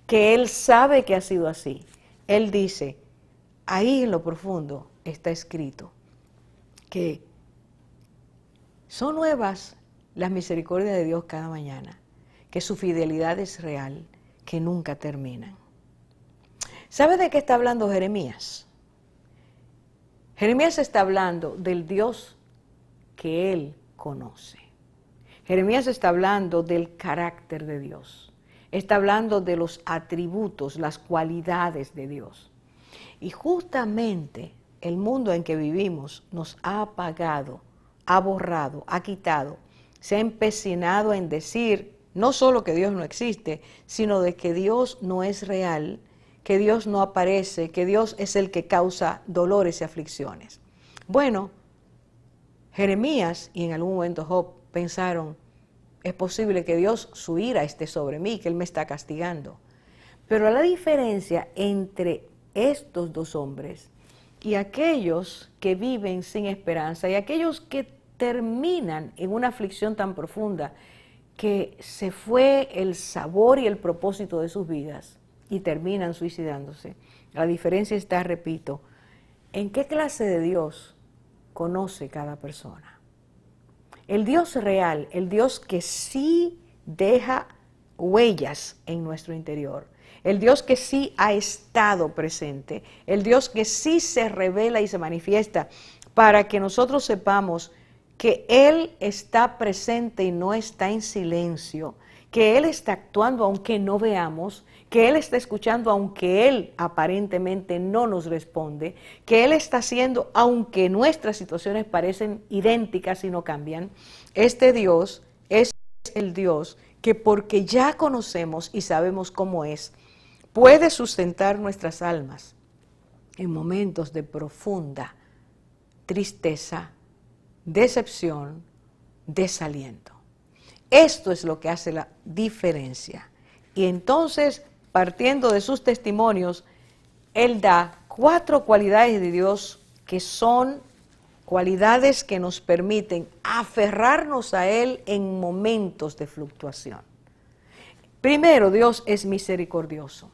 que él sabe que ha sido así. Él dice, ahí en lo profundo está escrito que son nuevas las misericordias de Dios cada mañana, que su fidelidad es real, que nunca terminan. ¿Sabe de qué está hablando Jeremías? Jeremías está hablando del Dios que él conoce. Jeremías está hablando del carácter de Dios. Está hablando de los atributos, las cualidades de Dios. Y justamente el mundo en que vivimos nos ha apagado, ha borrado, ha quitado, se ha empecinado en decir no solo que Dios no existe, sino de que Dios no es real, que Dios no aparece, que Dios es el que causa dolores y aflicciones. Bueno, Jeremías y en algún momento Job pensaron, es posible que Dios, su ira esté sobre mí, que Él me está castigando. Pero la diferencia entre estos dos hombres y aquellos que viven sin esperanza y aquellos que terminan en una aflicción tan profunda que se fue el sabor y el propósito de sus vidas y terminan suicidándose. La diferencia está, repito, en qué clase de Dios conoce cada persona. El Dios real, el Dios que sí deja huellas en nuestro interior, el Dios que sí ha estado presente, el Dios que sí se revela y se manifiesta para que nosotros sepamos que Él está presente y no está en silencio, que Él está actuando aunque no veamos, que Él está escuchando aunque Él aparentemente no nos responde, que Él está haciendo aunque nuestras situaciones parecen idénticas y no cambian. Este Dios es el Dios que porque ya conocemos y sabemos cómo es, puede sustentar nuestras almas en momentos de profunda tristeza, decepción, desaliento. Esto es lo que hace la diferencia. Y entonces, partiendo de sus testimonios, él da 4 cualidades de Dios que son cualidades que nos permiten aferrarnos a Él en momentos de fluctuación. Primero, Dios es misericordioso.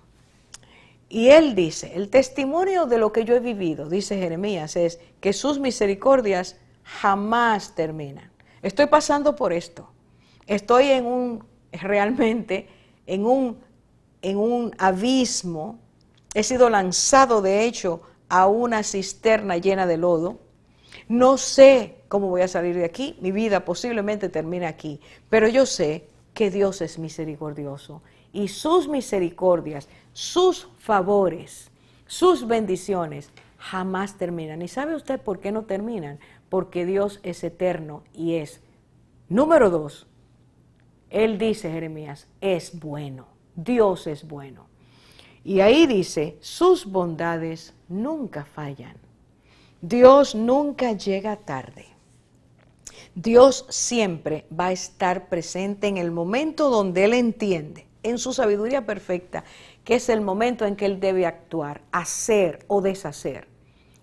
Y Él dice, el testimonio de lo que yo he vivido, dice Jeremías, es que sus misericordias jamás terminan. Estoy pasando por esto. Estoy realmente en un abismo. He sido lanzado, de hecho, a una cisterna llena de lodo. No sé cómo voy a salir de aquí. Mi vida posiblemente termine aquí. Pero yo sé que Dios es misericordioso. Y sus misericordias, sus favores, sus bendiciones jamás terminan. ¿Y sabe usted por qué no terminan? Porque Dios es eterno y es. Número 2, Él dice, Jeremías, es bueno. Dios es bueno. Y ahí dice, sus bondades nunca fallan. Dios nunca llega tarde. Dios siempre va a estar presente en el momento donde Él entiende, en su sabiduría perfecta, que es el momento en que Él debe actuar, hacer o deshacer,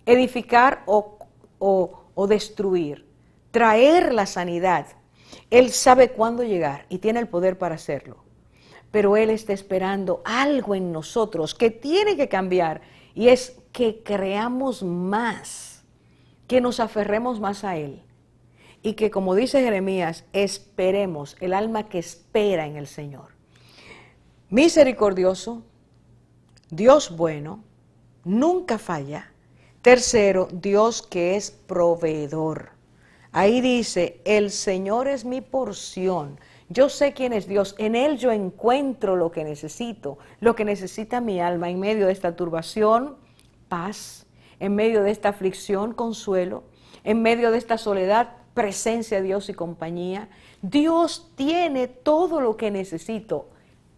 edificar o destruir, traer la sanidad. Él sabe cuándo llegar y tiene el poder para hacerlo. Pero Él está esperando algo en nosotros que tiene que cambiar, y es que creamos más, que nos aferremos más a Él, y que, como dice Jeremías, esperemos, el alma que espera en el Señor. Misericordioso, Dios bueno, nunca falla. Tercero, Dios que es proveedor. Ahí dice, el Señor es mi porción. Yo sé quién es Dios, en Él yo encuentro lo que necesito, lo que necesita mi alma en medio de esta turbación, paz, en medio de esta aflicción, consuelo, en medio de esta soledad, presencia de Dios y compañía. Dios tiene todo lo que necesito,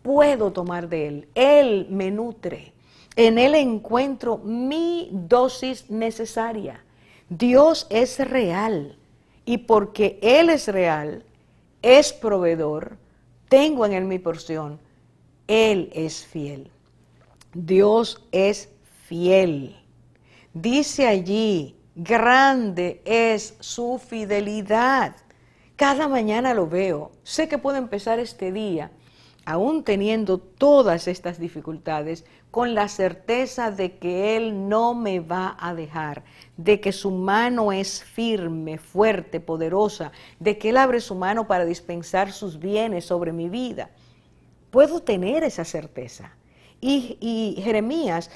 puedo tomar de Él, Él me nutre, en Él encuentro mi dosis necesaria. Dios es real, y porque Él es real, es proveedor, tengo en Él mi porción, Él es fiel. Dios es fiel. Dice allí, grande es su fidelidad. Cada mañana lo veo. Sé que puedo empezar este día, aún teniendo todas estas dificultades, con la certeza de que Él no me va a dejar, de que su mano es firme, fuerte, poderosa, de que Él abre su mano para dispensar sus bienes sobre mi vida. Puedo tener esa certeza. Y Jeremías,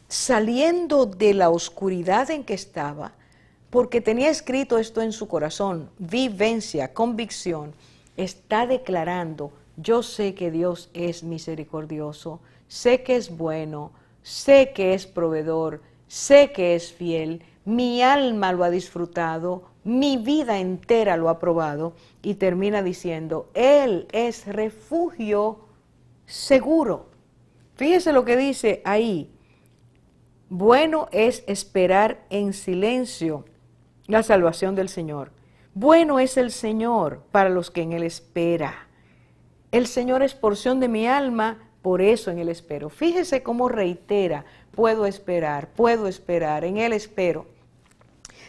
saliendo de la oscuridad en que estaba, porque tenía escrito esto en su corazón, vivencia, convicción, está declarando, yo sé que Dios es misericordioso, sé que es bueno, sé que es proveedor, sé que es fiel, mi alma lo ha disfrutado, mi vida entera lo ha probado, y termina diciendo, Él es refugio seguro. Fíjese lo que dice ahí, bueno es esperar en silencio la salvación del Señor. Bueno es el Señor para los que en Él espera. El Señor es porción de mi alma, por eso en Él espero. Fíjese cómo reitera, puedo esperar, en Él espero.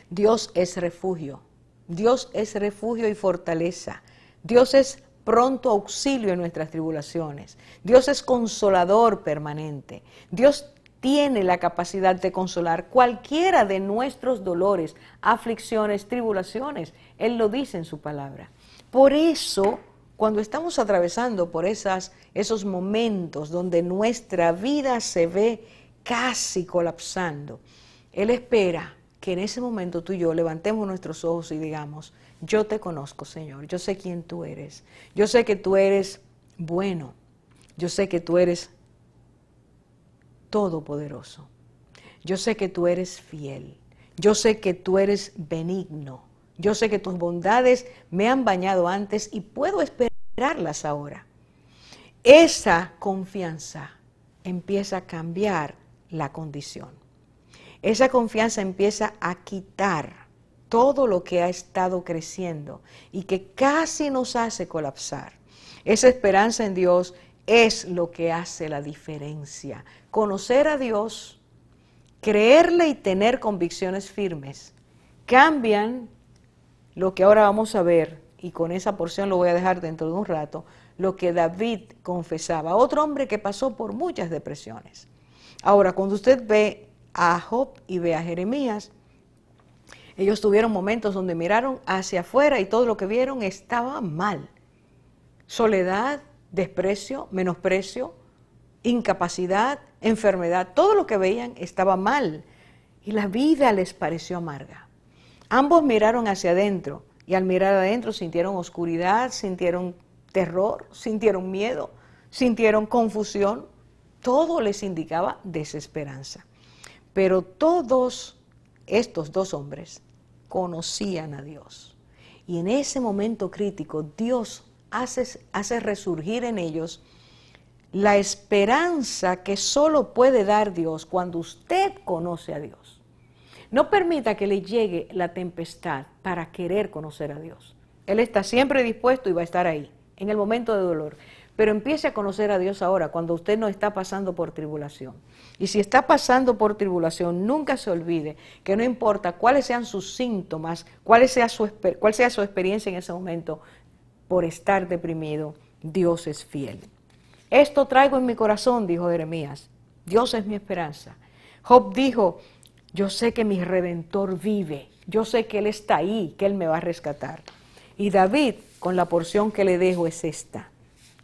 Dios es refugio y fortaleza. Dios es pronto auxilio en nuestras tribulaciones. Dios es consolador permanente. Dios tiene la capacidad de consolar cualquiera de nuestros dolores, aflicciones, tribulaciones. Él lo dice en su palabra. Por eso, cuando estamos atravesando por esos momentos donde nuestra vida se ve casi colapsando, Él espera que en ese momento tú y yo levantemos nuestros ojos y digamos, yo te conozco, Señor, yo sé quién tú eres, yo sé que tú eres bueno, yo sé que tú eres todopoderoso, yo sé que tú eres fiel, yo sé que tú eres benigno, yo sé que tus bondades me han bañado antes y puedo esperarlas ahora. Esa confianza empieza a cambiar la condición. esa confianza empieza a quitar todo lo que ha estado creciendo y que casi nos hace colapsar. Esa esperanza en Dios es lo que hace la diferencia. Conocer a Dios, creerle y tener convicciones firmes cambian lo que ahora vamos a ver, y con esa porción lo voy a dejar dentro de un rato, lo que David confesaba, otro hombre que pasó por muchas depresiones. Ahora, cuando usted ve a Job y ve a Jeremías, ellos tuvieron momentos donde miraron hacia afuera y todo lo que vieron estaba mal. Soledad, desprecio, menosprecio, incapacidad, enfermedad, todo lo que veían estaba mal y la vida les pareció amarga. Ambos miraron hacia adentro y al mirar adentro sintieron oscuridad, sintieron terror, sintieron miedo, sintieron confusión. Todo les indicaba desesperanza. Pero todos estos dos hombres conocían a Dios. Y en ese momento crítico, Dios hace resurgir en ellos la esperanza que solo puede dar Dios cuando usted conoce a Dios. No permita que le llegue la tempestad para querer conocer a Dios. Él está siempre dispuesto y va a estar ahí, en el momento de dolor. Pero empiece a conocer a Dios ahora, cuando usted no está pasando por tribulación. Y si está pasando por tribulación, nunca se olvide que no importa cuáles sean sus síntomas, cuál sea su experiencia en ese momento, por estar deprimido, Dios es fiel. Esto traigo en mi corazón, dijo Jeremías. Dios es mi esperanza. Job dijo, yo sé que mi Redentor vive. Yo sé que Él está ahí, que Él me va a rescatar. Y David, con la porción que le dejo, es esta.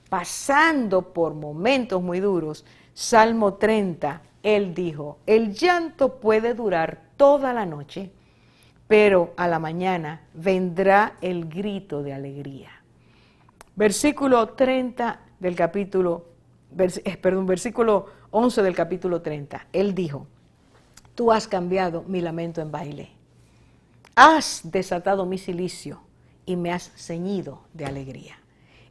Pasando por momentos muy duros, Salmo 30, él dijo, el llanto puede durar toda la noche, pero a la mañana vendrá el grito de alegría. Versículo 30 del capítulo, versículo 11 del capítulo 30, él dijo, tú has cambiado mi lamento en baile, has desatado mi cilicio y me has ceñido de alegría.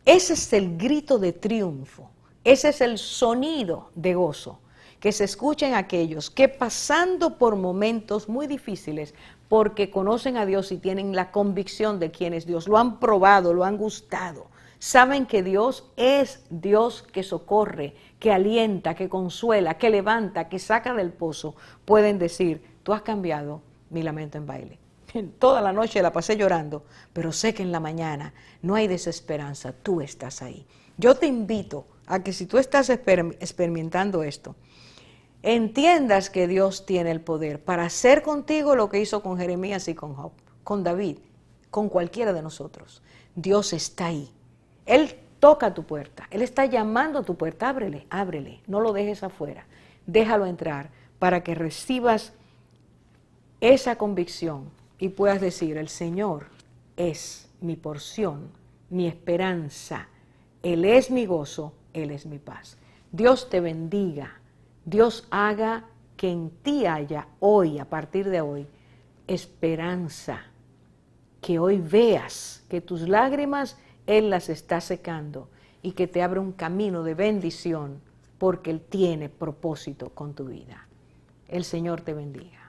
Ese es el grito de triunfo, ese es el sonido de gozo que se escucha en aquellos que pasando por momentos muy difíciles, porque conocen a Dios y tienen la convicción de quién es Dios, lo han probado, lo han gustado, saben que Dios es Dios que socorre, que alienta, que consuela, que levanta, que saca del pozo, pueden decir, tú has cambiado mi lamento en baile. Toda la noche la pasé llorando, pero sé que en la mañana no hay desesperanza, tú estás ahí. Yo te invito a que si tú estás experimentando esto, entiendas que Dios tiene el poder para hacer contigo lo que hizo con Jeremías y con Job, con David, con cualquiera de nosotros. Dios está ahí. Él toca tu puerta, Él está llamando a tu puerta, ábrele, ábrele, no lo dejes afuera, déjalo entrar para que recibas esa convicción y puedas decir, el Señor es mi porción, mi esperanza, Él es mi gozo, Él es mi paz. Dios te bendiga, Dios haga que en ti haya hoy, a partir de hoy, esperanza, que hoy veas que tus lágrimas Él las está secando y que te abra un camino de bendición porque Él tiene propósito con tu vida. El Señor te bendiga.